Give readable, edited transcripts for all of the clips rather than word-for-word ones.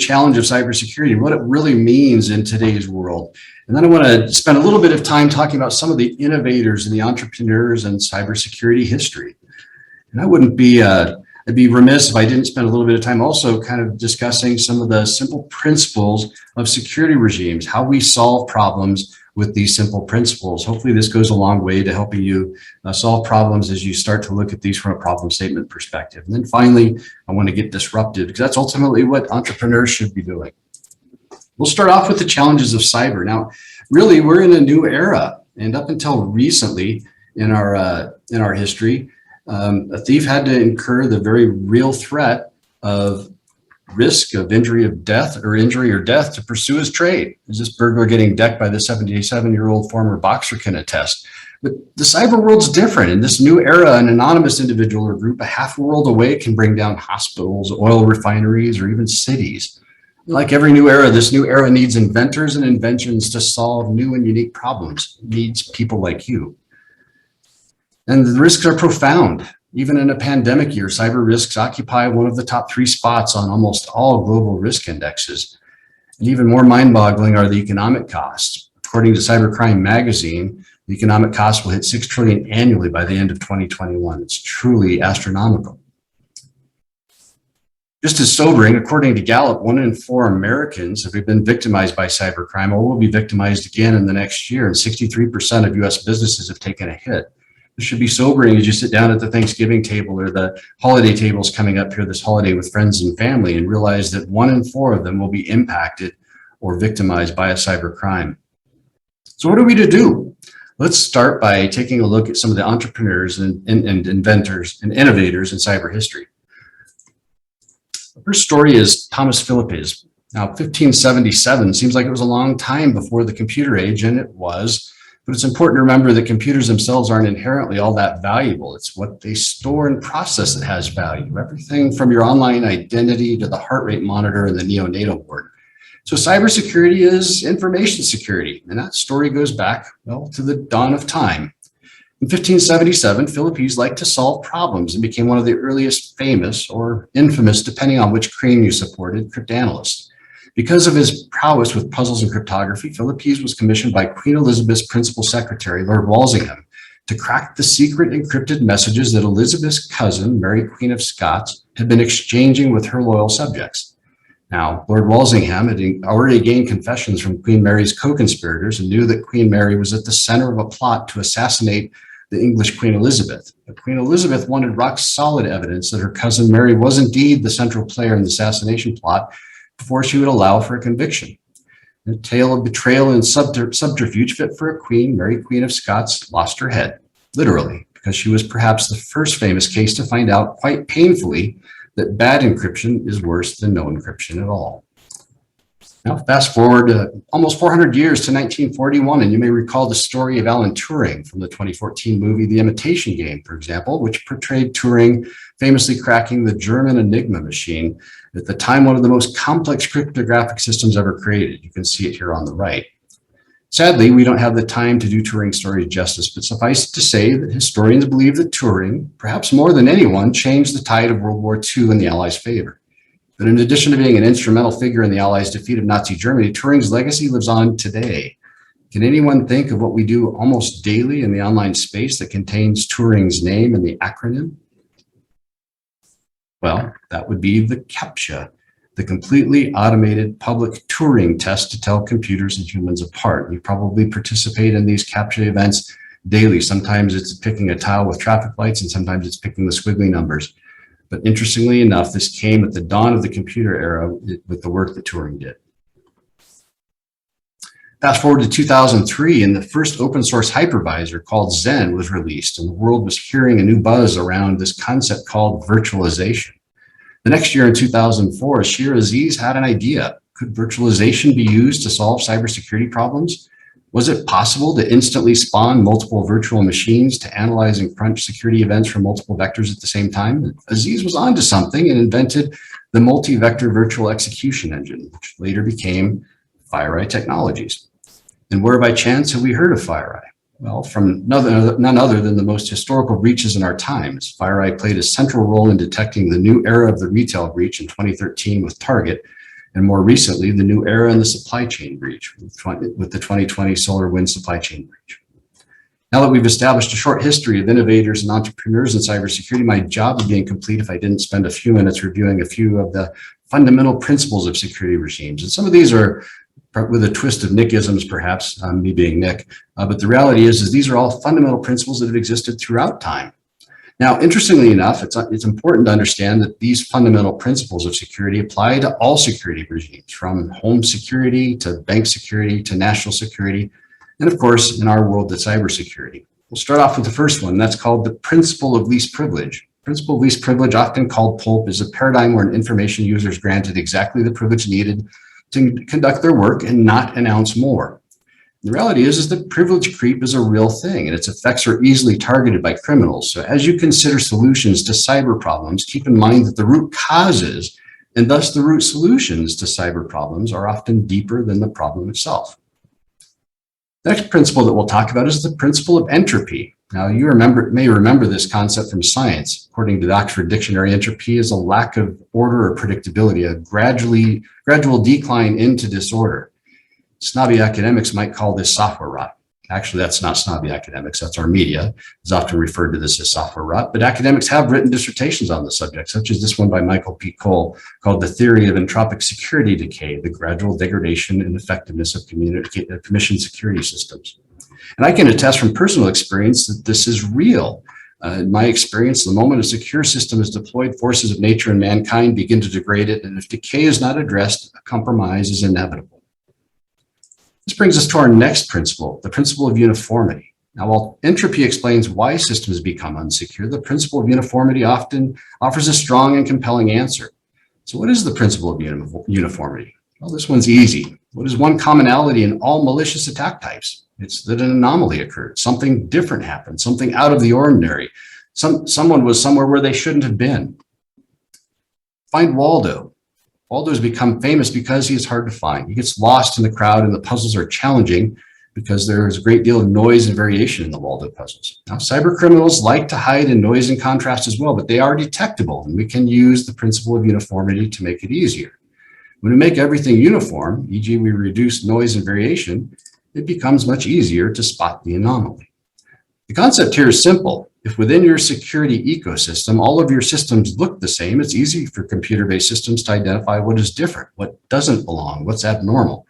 challenge of cybersecurity, what it really means in today's world. And then I want to spend a little bit of time talking about some of the innovators and the entrepreneurs in cybersecurity history. And I'd be remiss if I didn't spend a little bit of time also kind of discussing some of the simple principles of security regimes, how we solve problems with these simple principles. Hopefully this goes a long way to helping you solve problems as you start to look at these from a problem statement perspective. And then finally, I want to get disruptive because that's ultimately what entrepreneurs should be doing. We'll start off with the challenges of cyber. Now, really, we're in a new era, and up until recently in our history, a thief had to incur the very real threat of risk of injury or death to pursue his trade. Is this burglar getting decked by the 77-year-old former boxer can attest? But the cyber world's different. In this new era, an anonymous individual or group a half a world away can bring down hospitals, oil refineries, or even cities. Like every new era, this new era needs inventors and inventions to solve new and unique problems. It needs people like you. And the risks are profound. Even in a pandemic year, cyber risks occupy one of the top 3 spots on almost all global risk indexes. And even more mind-boggling are the economic costs. According to Cybercrime magazine, the economic costs will hit $6 trillion annually by the end of 2021. It's truly astronomical. Just as sobering, according to Gallup, 1 in 4 Americans have been victimized by cybercrime or will be victimized again in the next year, and 63% of US businesses have taken a hit. This should be sobering as you sit down at the Thanksgiving table or the holiday tables coming up here this holiday with friends and family and realize that 1 in 4 of them will be impacted or victimized by a cyber crime. So what are we to do? Let's start by taking a look at some of the entrepreneurs and inventors and innovators in cyber history. The first story is Thomas Philippes. Now, 1577 seems like it was a long time before the computer age, and it was. But it's important to remember that computers themselves aren't inherently all that valuable. It's what they store and process that has value. Everything from your online identity to the heart rate monitor and the neonatal ward. So cybersecurity is information security. And that story goes back, well, to the dawn of time. In 1577, Philippes liked to solve problems and became one of the earliest famous or infamous, depending on which cream you supported, cryptanalysts. Because of his prowess with puzzles and cryptography, Philippes was commissioned by Queen Elizabeth's principal secretary, Lord Walsingham, to crack the secret encrypted messages that Elizabeth's cousin, Mary Queen of Scots, had been exchanging with her loyal subjects. Now, Lord Walsingham had already gained confessions from Queen Mary's co-conspirators and knew that Queen Mary was at the center of a plot to assassinate the English Queen Elizabeth. But Queen Elizabeth wanted rock-solid evidence that her cousin Mary was indeed the central player in the assassination plot before she would allow for a conviction. A tale of betrayal and subterfuge fit for a queen, Mary Queen of Scots, lost her head, literally, because she was perhaps the first famous case to find out quite painfully that bad encryption is worse than no encryption at all. Now, fast forward almost 400 years to 1941, and you may recall the story of Alan Turing from the 2014 movie The Imitation Game, for example, which portrayed Turing famously cracking the German Enigma machine, at the time one of the most complex cryptographic systems ever created. You can see it here on the right. Sadly, we don't have the time to do Turing's story justice, but suffice it to say that historians believe that Turing, perhaps more than anyone, changed the tide of World War II in the Allies' favor. But in addition to being an instrumental figure in the Allies' defeat of Nazi Germany, Turing's legacy lives on today. Can anyone think of what we do almost daily in the online space that contains Turing's name and the acronym? Well, that would be the CAPTCHA, the completely automated public Turing test to tell computers and humans apart. You probably participate in these CAPTCHA events daily. Sometimes it's picking a tile with traffic lights, and sometimes it's picking the squiggly numbers. But interestingly enough, this came at the dawn of the computer era with the work that Turing did. Fast forward to 2003, and the first open source hypervisor called Zen was released, and the world was hearing a new buzz around this concept called virtualization. The next year in 2004, Ashir Aziz had an idea. Could virtualization be used to solve cybersecurity problems? Was it possible to instantly spawn multiple virtual machines to analyze and crunch security events from multiple vectors at the same time? Aziz was onto something and invented the multi-vector virtual execution engine, which later became FireEye Technologies. And where by chance have we heard of FireEye? Well, from none other than the most historical breaches in our times. FireEye played a central role in detecting the new era of the retail breach in 2013 with Target, and more recently, the new era in the supply chain breach with the 2020 solar wind supply chain breach. Now that we've established a short history of innovators and entrepreneurs in cybersecurity, my job would be incomplete if I didn't spend a few minutes reviewing a few of the fundamental principles of security regimes. And some of these are with a twist of Nickisms, perhaps, me being Nick, but the reality is these are all fundamental principles that have existed throughout time. Now, interestingly enough, it's important to understand that these fundamental principles of security apply to all security regimes, from home security to bank security to national security, and of course, in our world, the cybersecurity. We'll start off with the first one. That's called the principle of least privilege. Principle of least privilege, often called PULP, is a paradigm where an information user is granted exactly the privilege needed to conduct their work and not announce more. The reality is that privilege creep is a real thing, and its effects are easily targeted by criminals. So as you consider solutions to cyber problems, keep in mind that the root causes and thus the root solutions to cyber problems are often deeper than the problem itself. The next principle that we'll talk about is the principle of entropy. Now, you may remember this concept from science. According to the Oxford Dictionary, entropy is a lack of order or predictability, a gradual decline into disorder. Snobby academics might call this software rot. Actually, that's not snobby academics, that's our media. It's often referred to this as software rot, but academics have written dissertations on the subject, such as this one by Michael P. Cole, called The Theory of Entropic Security Decay, the Gradual Degradation and Effectiveness of Commission Security Systems. And I can attest from personal experience that this is real. In my experience, the moment a secure system is deployed, forces of nature and mankind begin to degrade it, and if decay is not addressed, a compromise is inevitable. This brings us to our next principle, the principle of uniformity. Now, while entropy explains why systems become unsecure, the principle of uniformity often offers a strong and compelling answer. So what is the principle of uniformity? Well, this one's easy. What is one commonality in all malicious attack types? It's that an anomaly occurred. Something different happened, something out of the ordinary. Someone was somewhere where they shouldn't have been. Find Waldo. Waldo's become famous because he is hard to find. He gets lost in the crowd and the puzzles are challenging because there is a great deal of noise and variation in the Waldo puzzles. Now, cyber criminals like to hide in noise and contrast as well, but they are detectable, and we can use the principle of uniformity to make it easier. When we make everything uniform, e.g. we reduce noise and variation, it becomes much easier to spot the anomaly. The concept here is simple. If within your security ecosystem, all of your systems look the same, it's easy for computer-based systems to identify what is different, what doesn't belong, what's abnormal.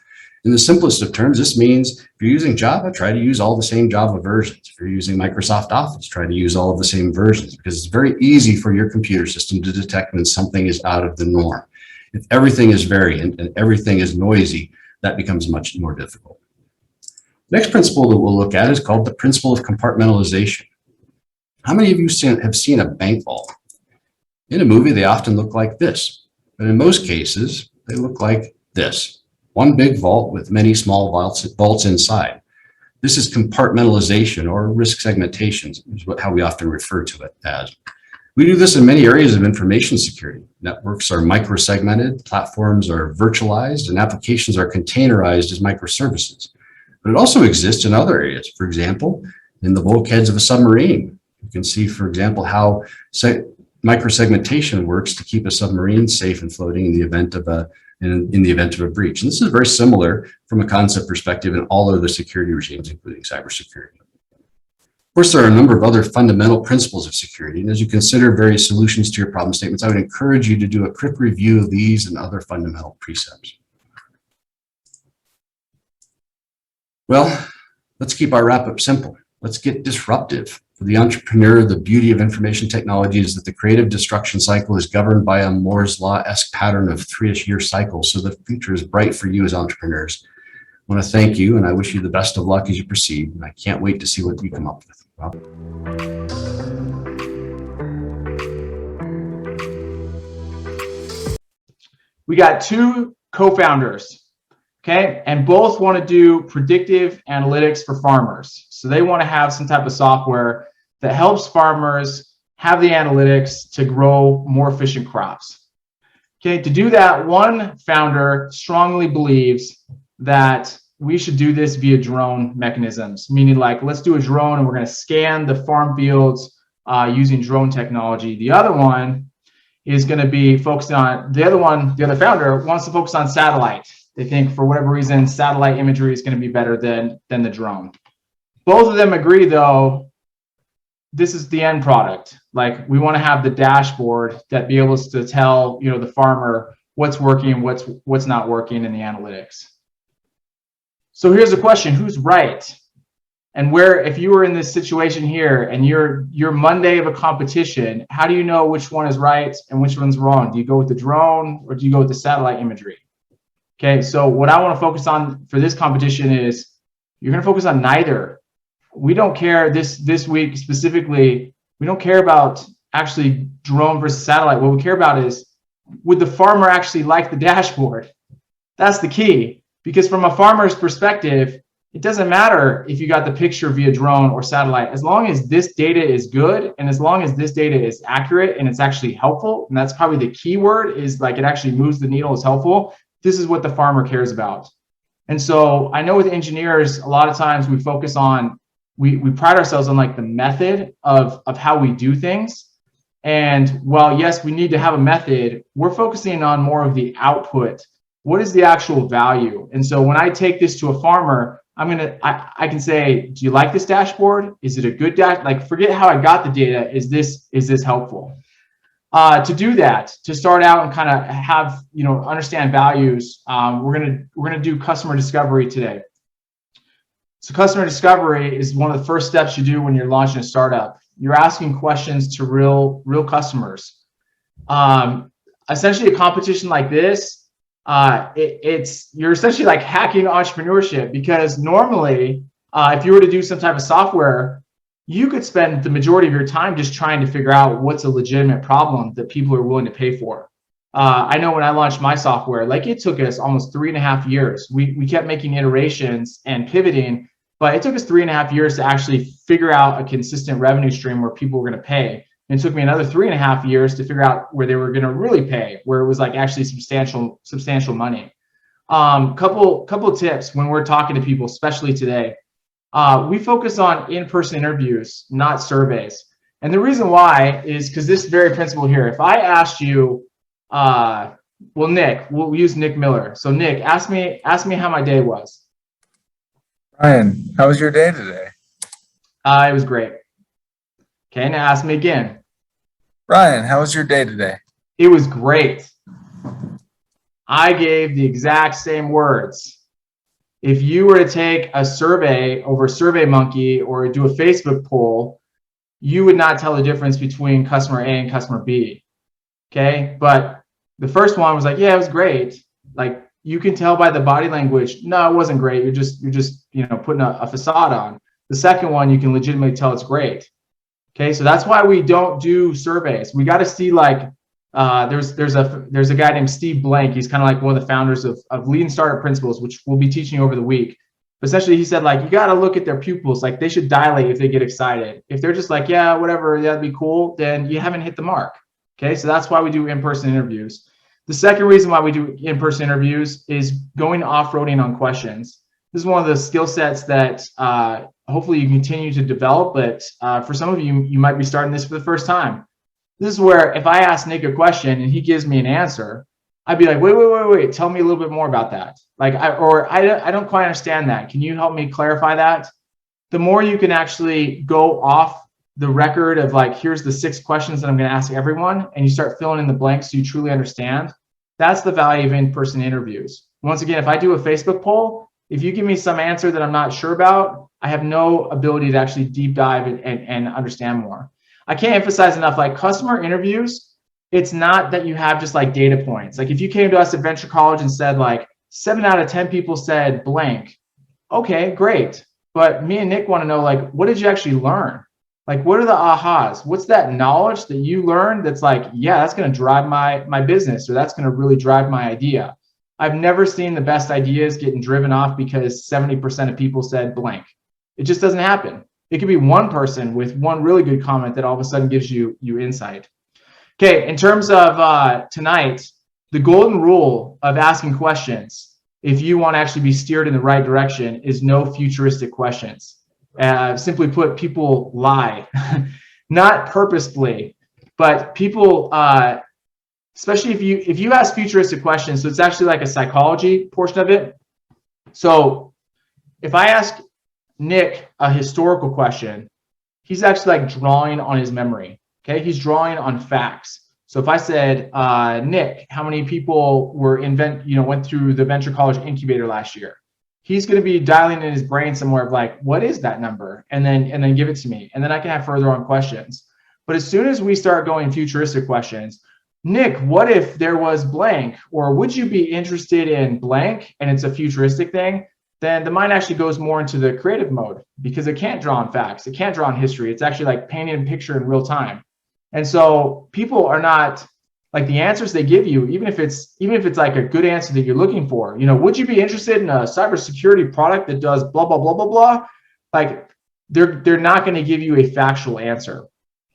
In the simplest of terms, this means if you're using Java, try to use all the same Java versions. If you're using Microsoft Office, try to use all of the same versions, because it's very easy for your computer system to detect when something is out of the norm. If everything is variant and everything is noisy, that becomes much more difficult. The next principle that we'll look at is called the principle of compartmentalization. How many of you have seen a bank vault? In a movie, they often look like this, but in most cases, they look like this. One big vault with many small vaults inside. This is compartmentalization or risk segmentation, is how we often refer to it as. We do this in many areas of information security. Networks are microsegmented, platforms are virtualized, and applications are containerized as microservices. But it also exists in other areas. For example, in the bulkheads of a submarine. You can see, for example, how microsegmentation works to keep a submarine safe and floating in the event of a breach. And this is very similar from a concept perspective in all other security regimes, including cybersecurity. Of course, there are a number of other fundamental principles of security. And as you consider various solutions to your problem statements, I would encourage you to do a quick review of these and other fundamental precepts. Well, let's keep our wrap-up simple. Let's get disruptive. For the entrepreneur, the beauty of information technology is that the creative destruction cycle is governed by a Moore's Law-esque pattern of 3-ish year cycles, so the future is bright for you as entrepreneurs. I want to thank you, and I wish you the best of luck as you proceed, and I can't wait to see what you come up with. Rob? We got two co-founders, okay? And both want to do predictive analytics for farmers. So they want to have some type of software that helps farmers have the analytics to grow more efficient crops. Okay, to do that, one founder strongly believes that we should do this via drone mechanisms, meaning like, let's do a drone and we're going to scan the farm fields using drone technology. The other one is going to be focused on, the other founder wants to focus on satellite. They think for whatever reason, satellite imagery is going to be better than the drone. Both of them agree though, this is the end product. Like we want to have the dashboard that be able to tell, you know, the farmer what's working, what's not working in the analytics. So here's the question, who's right? And where, if you were in this situation here and you're Monday of a competition, how do you know which one is right and which one's wrong? Do you go with the drone or do you go with the satellite imagery? Okay, so what I want to focus on for this competition is you're going to focus on neither. We don't care this week specifically. We don't care about actually drone versus satellite. What we care about is, would the farmer actually like the dashboard? That's the key, because from a farmer's perspective, it doesn't matter if you got the picture via drone or satellite, as long as this data is good and as long as this data is accurate and it's actually helpful. And that's probably the key word, is like it actually moves the needle, is helpful. This is what the farmer cares about. And so I know with engineers, a lot of times we focus on, we pride ourselves on like the method of how we do things. And while yes, we need to have a method, we're focusing on more of the output. What is the actual value? And so when I take this to a farmer, I can say, do you like this dashboard? Is it a good dash? Like, forget how I got the data. Is this helpful? To do that, to start out and kind of have, you know, understand values, we're gonna do customer discovery today. So customer discovery is one of the first steps you do when you're launching a startup. You're asking questions to real customers. Essentially, a competition like this, you're essentially like hacking entrepreneurship, because normally if you were to do some type of software, you could spend the majority of your time just trying to figure out what's a legitimate problem that people are willing to pay for. I know when I launched my software, like it took us almost 3.5 years. We kept making iterations and pivoting, but it took us 3.5 years to actually figure out a consistent revenue stream where people were going to pay. And it took me another 3.5 years to figure out where they were going to really pay, where it was like actually substantial money. Couple tips when we're talking to people, especially today. We focus on in-person interviews, not surveys. And the reason why is because this very principle here. If I asked you, well, Nick, we'll use Nick Miller. So Nick, ask me how my day was. Ryan, how was your day today? It was great. Okay, now ask me again. Ryan, how was your day today? It was great. I gave the exact same words. If you were to take a survey over SurveyMonkey or do a Facebook poll, you would not tell the difference between customer A and customer B. Okay, but the first one was like, yeah, it was great. Like you can tell by the body language, no, it wasn't great. You're just you know, putting a facade on. The second one, you can legitimately tell it's great. Okay, so that's why we don't do surveys. We got to see like there's a guy named Steve Blank. He's kind of like one of the founders of Lean Startup Principles, which we'll be teaching over the week. But essentially, he said like you got to look at their pupils. Like they should dilate if they get excited. If they're just like, yeah, whatever, that'd be cool, then you haven't hit the mark. Okay, so that's why we do in-person interviews. The second reason why we do in-person interviews is going off-roading on questions. This is one of the skill sets that hopefully you continue to develop, but for some of you, you might be starting this for the first time. This is where if I ask Nick a question and he gives me an answer, I'd be like, wait, tell me a little bit more about that. Like, I don't quite understand that. Can you help me clarify that? The more you can actually go off the record of like, here's the 6 questions that I'm going to ask everyone, and you start filling in the blanks so you truly understand. That's the value of in-person interviews. Once again, if I do a Facebook poll, if you give me some answer that I'm not sure about, I have no ability to actually deep dive and understand more. I can't emphasize enough, like customer interviews, it's not that you have just like data points. Like if you came to us at Venture College and said like 7 out of 10 people said blank, okay, great. But me and Nick want to know, like, what did you actually learn? Like, what are the ahas? What's that knowledge that you learned that's like, yeah, that's going to drive my business, or that's going to really drive my idea. I've never seen the best ideas getting driven off because 70% of people said blank. It just doesn't happen. It could be one person with one really good comment that all of a sudden gives you insight. Okay, in terms of tonight, the golden rule of asking questions, if you want to actually be steered in the right direction, is no futuristic questions. Simply put, people lie, not purposefully, but people especially if you ask futuristic questions. So it's actually like a psychology portion of it. So if I ask Nick a historical question, he's actually like drawing on his memory. Okay, he's drawing on facts. So if I said, Nick, how many people went through the Venture College Incubator last year? He's going to be dialing in his brain somewhere of like, what is that number? And then give it to me. And then I can have further on questions. But as soon as we start going futuristic questions, Nick, what if there was blank? Or would you be interested in blank? And it's a futuristic thing. Then the mind actually goes more into the creative mode because it can't draw on facts. It can't draw on history. It's actually like painting a picture in real time. And so people are not like the answers they give you, even if it's like a good answer that you're looking for, would you be interested in a cybersecurity product that does blah, blah, blah, blah, blah? Like they're not going to give you a factual answer.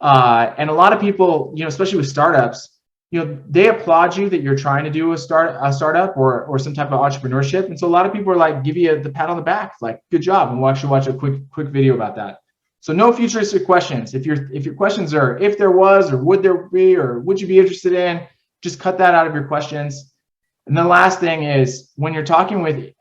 And a lot of people, especially with startups, they applaud you that you're trying to do a startup or some type of entrepreneurship. And so a lot of people are like, give you the pat on the back, like, good job. And we'll actually watch a quick video about that. So no futuristic questions. If your questions are, if there was, or would there be, or would you be interested in, just cut that out of your questions. And the last thing is when you're talking with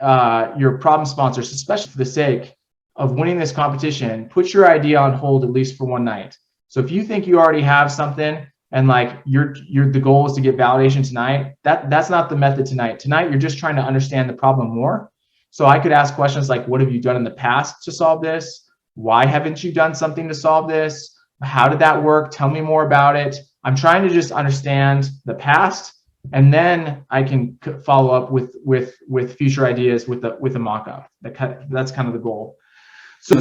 your problem sponsors, especially for the sake of winning this competition, put your idea on hold at least for one night. So if you think you already have something and like the goal is to get validation tonight, that's not the method tonight. Tonight, you're just trying to understand the problem more. So I could ask questions like, what have you done in the past to solve this? Why haven't you done something to solve this? How did that work? Tell me more about it. I'm trying to just understand the past, and then I can follow up with future ideas with a mock-up. That's kind of the goal.